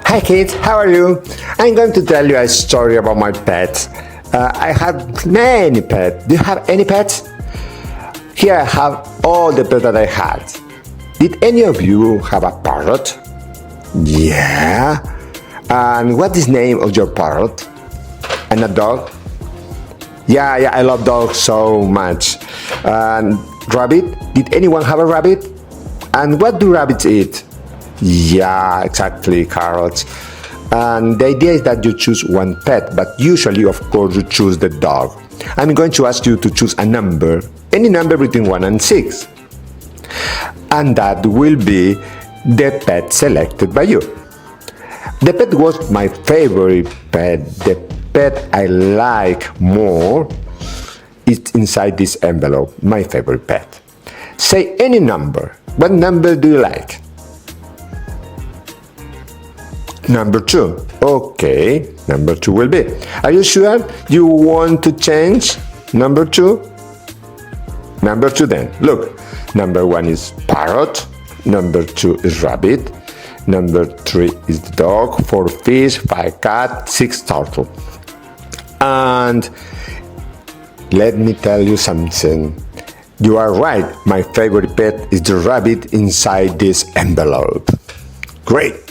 Hi kids, how are you? I'm going to tell you a story about my pets. I have many pets. Do you have any pets? Here I have all the pets that I had. Did any of you have a parrot? Yeah. And what is the name of your parrot? And a dog? Yeah, I love dogs so much. And rabbit? Did anyone have a rabbit? And what do rabbits eat? Yeah, exactly, carrots. And the idea is that you choose one pet, but usually, of course, you choose the dog. I'm going to ask you to choose a number, any number between 1 and 6. And that will be the pet selected by you. The pet was my favorite pet. The pet I like more is inside this envelope, my favorite pet. Say any number. What number do you like? Number 2. Okay, number 2 will be. Are you sure you want to change number 2? Number 2 then. Look, number 1 is parrot, number 2 is rabbit, number 3 is the dog, 4 fish, 5 cat, 6 turtle. And let me tell you something. You are right, my favorite pet is the rabbit inside this envelope. Great!